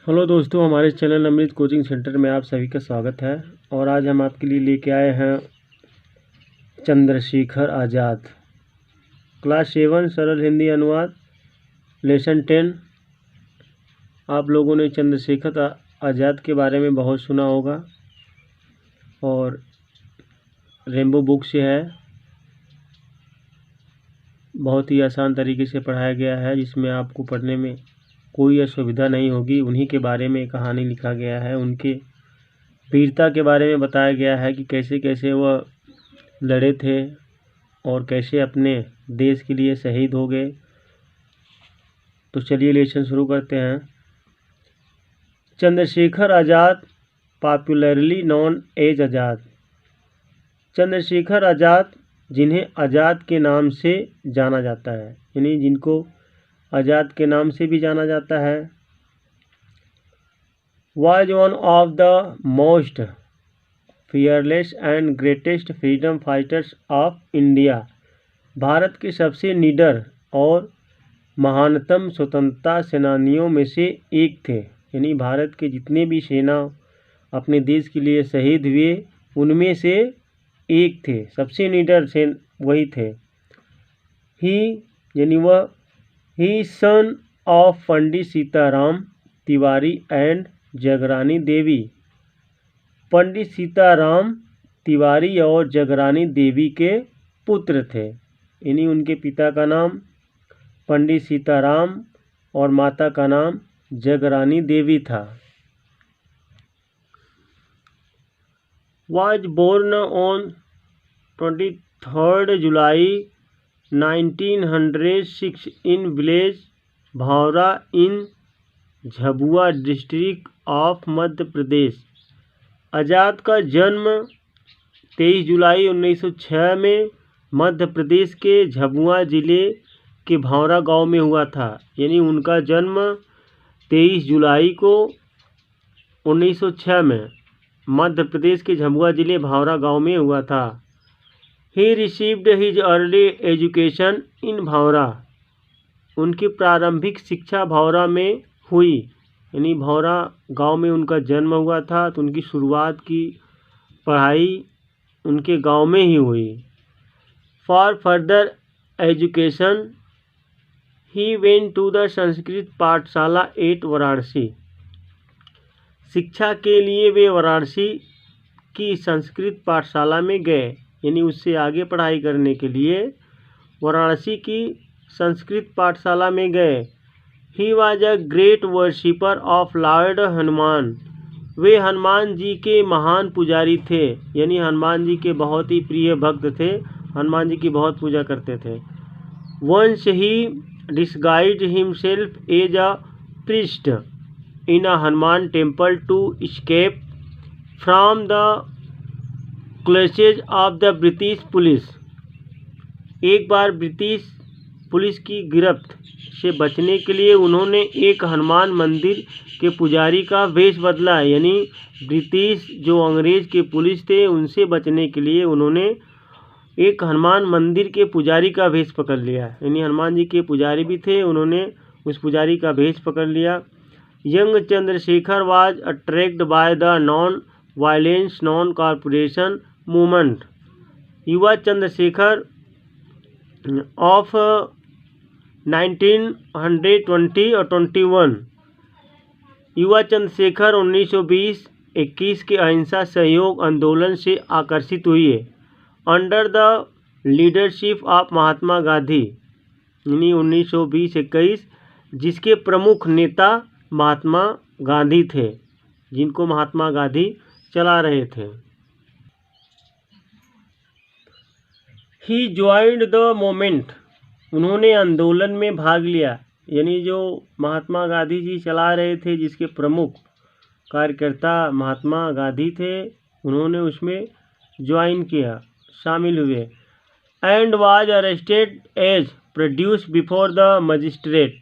Hello दोस्तों, हमारे channel अमृत coaching centre में आप सभी का स्वागत है। और आज हम आपके लिए लेके आए हैं चंद्रशेखर आज़ाद क्लास 7 सरल हिंदी अनुवाद लेसन 10। आप लोगों ने चंद्रशेखर आज़ाद के बारे में बहुत सुना होगा और रेनबो बुक से है। बहुत ही आसान तरीके से पढ़ाया गया है, जिसमें आपको पढ़ने में कोई असुविधा नहीं होगी। उन्हीं के बारे में कहानी लिखा गया है, उनके वीरता के बारे में बताया गया है कि कैसे कैसे वह लड़े थे और कैसे अपने देश के लिए शहीद हो गए। तो चलिए लेसन शुरू करते हैं। Chandrashekhar Azad, popularly non as आज़ाद। चंद्रशेखर आज़ाद, जिन्हें आज़ाद के नाम से जाना जाता है, यानी जिनको आज़ाद के नाम से भी जाना जाता है, was one of the most fearless and greatest freedom fighters of India। Bharat के सबसे निडर और महानतम स्वतंत्रता सेनानियों में से एक थे। यानी भारत के जितने भी सेना अपने देश के लिए शहीद हुए, उनमें से एक थे, सबसे निडर सेन वही थे। ही यानी वह he son of Pandit Sitaram Tiwari and Jagrani Devi. Pandit Sitaram Tiwari और जगरानी देवी के पुत्र थे। यानी उनके पिता का नाम पंडित सीताराम और माता का नाम जगरानी देवी था। Was born on 23rd July 1906 in village Bhavra in Jhabua district of Madhya Pradesh. Azad का जन्म 23 जुलाई 1906 में मध्य प्रदेश के झाबुआ ज़िले के भावरा गांव में हुआ था। यानी उनका जन्म 23 जुलाई को 1906 में मध्य प्रदेश के झाबुआ ज़िले भावरा गांव में हुआ था। He received his early education in Bhavra. उनकी प्रारंभिक शिक्षा भावरा में हुई। यानी भावरा गांव में उनका जन्म हुआ था, तो उनकी शुरुआत की पढ़ाई उनके गांव में ही हुई। For further education he went to the Sanskrit pathshala at Varanasi. शिक्षा के लिए वे वाराणसी की संस्कृत पाठशाला में गए। यानी उससे आगे पढ़ाई करने के लिए वाराणसी की संस्कृत पाठशाला में गए। He was a great worshipper of lord Hanuman. वे हनुमान जी के महान पुजारी थे। यानी हनुमान जी के बहुत ही प्रिय भक्त थे, हनुमान जी की बहुत पूजा करते थे। Once he disguised himself as a priest in a Hanuman temple to escape from the clutches of the British police. एक बार ब्रिटिश पुलिस की गिरफ्त से बचने के लिए उन्होंने एक हनुमान मंदिर के पुजारी का वेश बदला। यानी ब्रिटिश जो अंग्रेज के पुलिस थे, उनसे बचने के लिए उन्होंने एक हनुमान मंदिर के पुजारी का वेश पकड़ लिया। यानी हनुमान जी के पुजारी भी थे, उन्होंने उस पुजारी का वेश पकड़ लिया। Young Chandrashekhar was attracted by the non violence non corporation movement. युवा चंद्रशेखर ऑफ 1920 और 21। युवा चंद्रशेखर 1920-21 के अहिंसा सहयोग आंदोलन से आकर्षित हुए। Under the leadership of Mahatma Gandhi. यानी 1920-21 जिसके प्रमुख नेता महात्मा गांधी थे, जिनको महात्मा गांधी चला रहे थे। He joined the movement. उन्होंने आंदोलन में भाग लिया। यानी जो महात्मा गांधी जी चला रहे थे, जिसके प्रमुख कार्यकर्ता महात्मा गांधी थे, उन्होंने उसमें ज्वाइन किया, शामिल हुए। And was arrested as produce before the magistrate.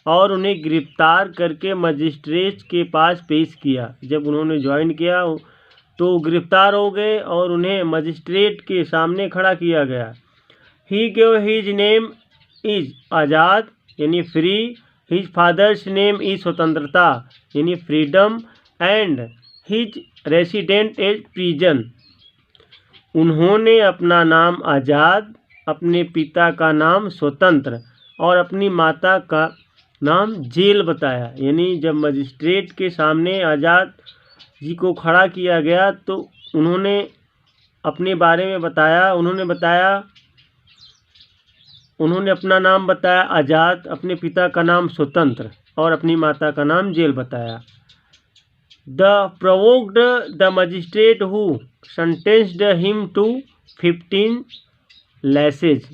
और उन्हें गिरफ्तार करके मजिस्ट्रेट के पास पेश किया। जब उन्होंने ज्वाइन किया तो गिरफ्तार हो गए और उन्हें मजिस्ट्रेट के सामने खड़ा किया गया। He give his name is Azad, यानी free, his father's name is Swatantrata यानी freedom and his resident as prison. उन्होंने अपना नाम आज़ाद, अपने पिता का नाम स्वतंत्र और अपनी माता का नाम जेल बताया। यानी जब मजिस्ट्रेट के सामने आज़ाद जी को खड़ा किया गया तो उन्होंने अपने बारे में बताया। उन्होंने अपना नाम बताया आज़ाद, अपने पिता का नाम स्वतंत्र और अपनी माता का नाम जेल बताया। The provoked the magistrate who sentenced him to 15 lashes.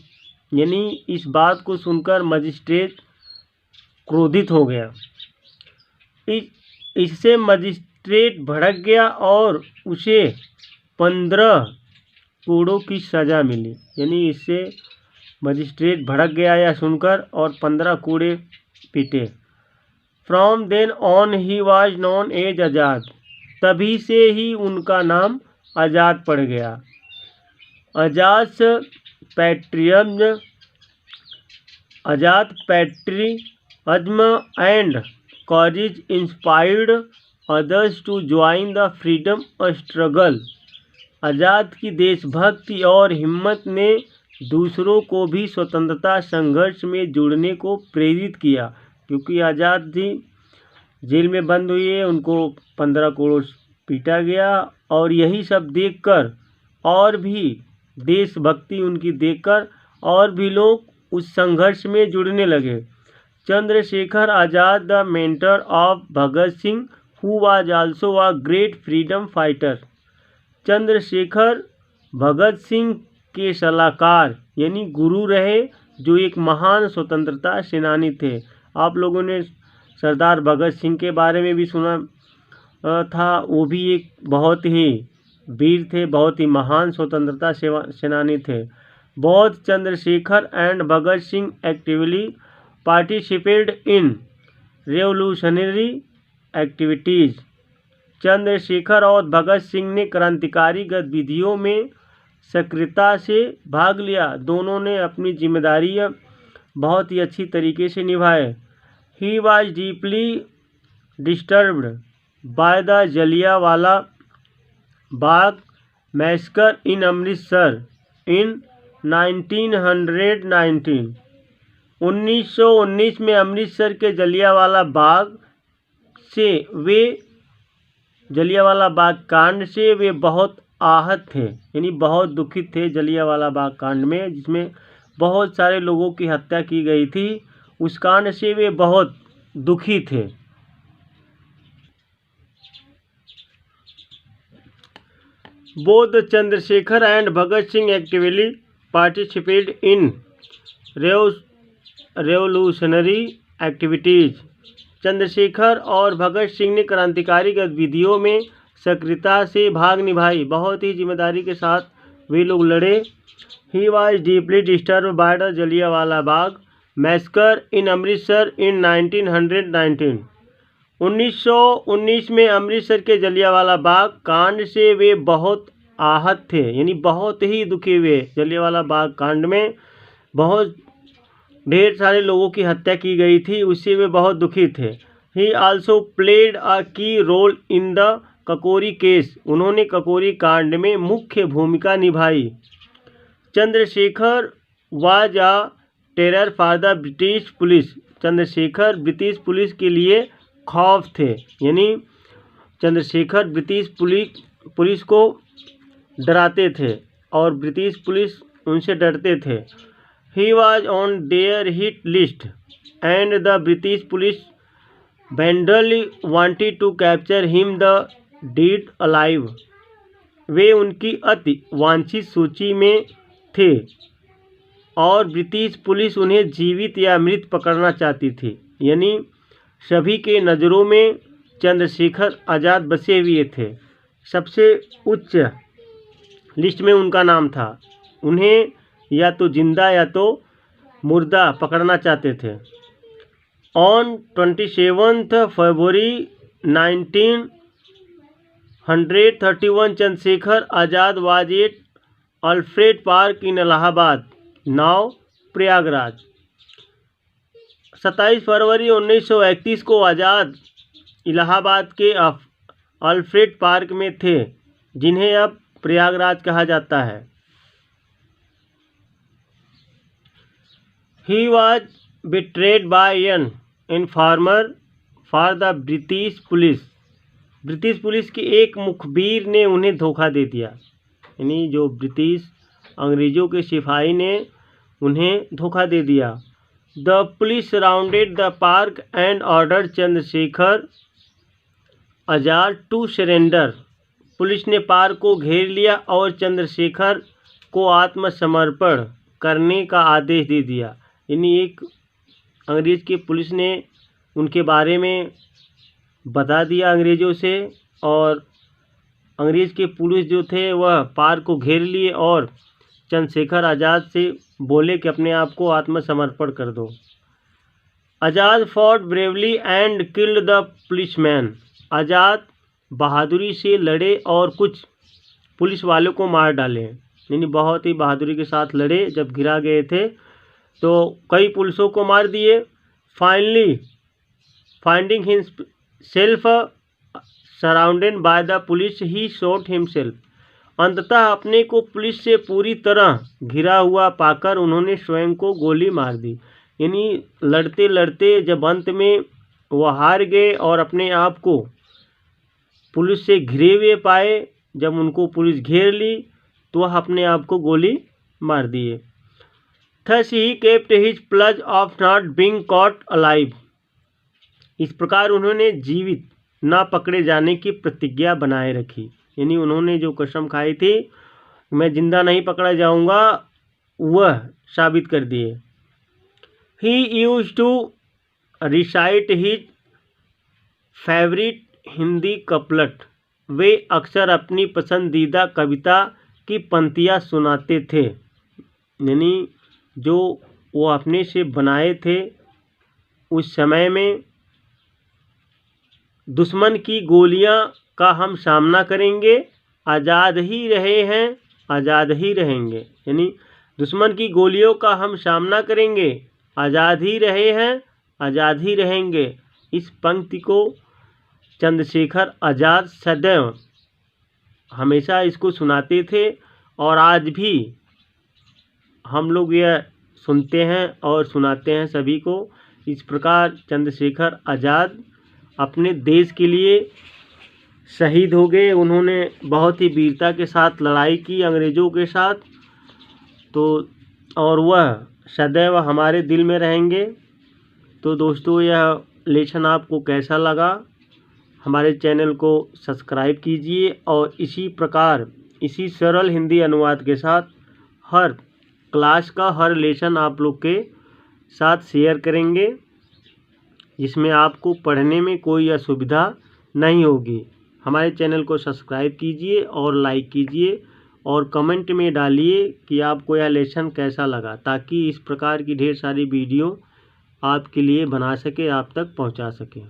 यानी इस बात को सुनकर मजिस्ट्रेट क्रोधित हो गया। इससे मजिस्ट्रेट भड़क गया और उसे 15 कोड़ों की सज़ा मिली। यानी इससे मजिस्ट्रेट भड़क गया यह सुनकर और 15 कोड़े पीटे। From then on he was known as Azad. तभी से ही उनका नाम आज़ाद पड़ गया। Azad patriotism and courage inspired others to join the freedom struggle. Azad की देशभक्ति और हिम्मत ने दूसरों को भी स्वतंत्रता संघर्ष में जुड़ने को प्रेरित किया। क्योंकि आज़ाद जी जेल में बंद हुए, उनको 15 कोड़ों पीटा गया और यही सब देखकर और भी देशभक्ति उनकी देखकर और भी लोग उस संघर्ष में जुड़ने लगे। Chandrashekhar Azad the mentor of Bhagat Singh who was also a great freedom fighter. Chandrashekhar Bhagat Singh के सलाहकार यानी गुरु रहे, जो एक महान स्वतंत्रता सेनानी थे। आप लोगों ने सरदार भगत सिंह के बारे में भी सुना था। वो भी एक बहुत ही वीर थे, बहुत ही महान स्वतंत्रता सेनानी थे। Both Chandrashekhar and Bhagat Singh actively participated in revolutionary activities. Chandrashekhar और भगत सिंह ने क्रांतिकारी गतिविधियों में सक्रियता से भाग लिया। दोनों ने अपनी जिम्मेदारी बहुत ही अच्छी तरीके से निभाए। He was deeply disturbed by the Jallianwala Bagh massacre in Amritsar in 1919। 1919 में अमृतसर के जलियांवाला बाग कांड से वे बहुत आहत थे, यानी बहुत दुखित थे। जलियांवाला बाग कांड में जिसमें बहुत सारे लोगों की हत्या की गई थी, उस कांड से वे बहुत दुखी थे। Both Chandrashekhar and Bhagat Singh actively participated in revolutionary activities. Chandrashekhar और भगत सिंह ने क्रांतिकारी गतिविधियों में सक्रियता से भाग निभाई, बहुत ही जिम्मेदारी के साथ वे लोग लड़े। He was deeply disturb by the Jallianwala Bagh massacre in Amritsar in 1919। 1919 में अमृतसर के जलियांवाला बाग कांड से वे बहुत आहत थे, यानी बहुत ही दुखी हुए। जलियांवाला बाग कांड में बहुत ढेर सारे लोगों की हत्या की गई थी, उससे वे बहुत दुखी थे। ही आल्सो प्लेड अ की रोल इन द ककोरी केस। उन्होंने ककोरी कांड में मुख्य भूमिका निभाई। Chandrashekhar was a terror for the British police. Chandrashekhar British police के लिए खौफ थे, यानी चंद्रशेखर ब्रिटिश पुलिस को डराते थे और ब्रिटिश पुलिस उनसे डरते थे। He was on their hit list and the British police badly wanted to capture him the dead alive. वे उनकी अति वांछित सूची में थे और ब्रिटिश पुलिस उन्हें जीवित या मृत पकड़ना चाहती थी। यानी सभी के नज़रों में चंद्रशेखर आज़ाद बसे हुए थे, सबसे उच्च लिस्ट में उनका नाम था। उन्हें या तो जिंदा या तो मुर्दा पकड़ना चाहते थे। On 27 February 1931 Chandrashekhar Azad was at Alfred park in Allahabad, now Prayagraj. 27 फरवरी 1931 को आज़ाद इलाहाबाद के अल्फ्रेड पार्क में थे, जिन्हें अब प्रयागराज कहा जाता है। He was betrayed by an informer for the British police. British police के एक मुखबिर ने उन्हें धोखा दे दिया, यानी जो ब्रिटिश अंग्रेज़ों के सिपाही ने उन्हें धोखा दे दिया। The police surrounded the park and ordered Chandrashekhar Azad to surrender. पुलिस ने पार्क को घेर लिया और चंद्रशेखर को आत्मसमर्पण करने का आदेश दे दिया। यानी एक अंग्रेज़ की पुलिस ने उनके बारे में बता दिया अंग्रेज़ों से, और अंग्रेज़ के पुलिस जो थे वह पार्क को घेर लिए और चंद्रशेखर आज़ाद से बोले कि अपने आप को आत्मसमर्पण कर दो। Azad fought bravely and killed the policeman. Azad बहादुरी से लड़े और कुछ पुलिस वालों को मार डाले, यानी बहुत ही बहादुरी के साथ लड़े। जब घिरा गए थे तो कई पुलिसों को मार दिए। Finally finding himself surrounded by the police he shot himself. अंततः अपने को पुलिस से पूरी तरह घिरा हुआ पाकर उन्होंने स्वयं को गोली मार दी। यानी लड़ते लड़ते जब अंत में वह हार गए और अपने आप को पुलिस से घिरे हुए पाए, जब उनको पुलिस घेर ली तो वह अपने आप को गोली मार दिए। Thus he kept his pledge of not being caught alive. इस प्रकार उन्होंने जीवित ना पकड़े जाने की प्रतिज्ञा बनाए रखी, यानी उन्होंने जो कसम खाई थी मैं जिंदा नहीं पकड़ा जाऊंगा, वह साबित कर दिए। He used to recite his favorite Hindi कपलट। वे अक्सर अपनी पसंदीदा कविता की पंक्तियाँ सुनाते थे, यानी जो वो अपने से बनाए थे। उस समय में दुश्मन की गोलियां का हम सामना करेंगे, आज़ाद ही रहे हैं, आज़ाद ही रहेंगे। यानी दुश्मन की गोलियों का हम सामना करेंगे, आज़ाद ही रहे हैं, आज़ाद ही रहेंगे। इस पंक्ति को चंद्रशेखर आज़ाद सदैव हमेशा इसको सुनाते थे, और आज भी हम लोग यह सुनते हैं और सुनाते हैं सभी को। इस प्रकार चंद्रशेखर आज़ाद अपने देश के लिए शहीद हो गए। उन्होंने बहुत ही वीरता के साथ लड़ाई की अंग्रेज़ों के साथ, तो और वह सदैव हमारे दिल में रहेंगे। तो दोस्तों, यह लेसन आपको कैसा लगा? हमारे चैनल को सब्सक्राइब कीजिए, और इसी प्रकार इसी सरल हिंदी अनुवाद के साथ हर क्लास का हर लेसन आप लोग के साथ शेयर करेंगे, जिसमें आपको पढ़ने में कोई असुविधा नहीं होगी। हमारे चैनल को सब्सक्राइब कीजिए और लाइक कीजिए, और कमेंट में डालिए कि आपको यह लेसन कैसा लगा, ताकि इस प्रकार की ढेर सारी वीडियो आपके लिए बना सके, आप तक पहुंचा सके।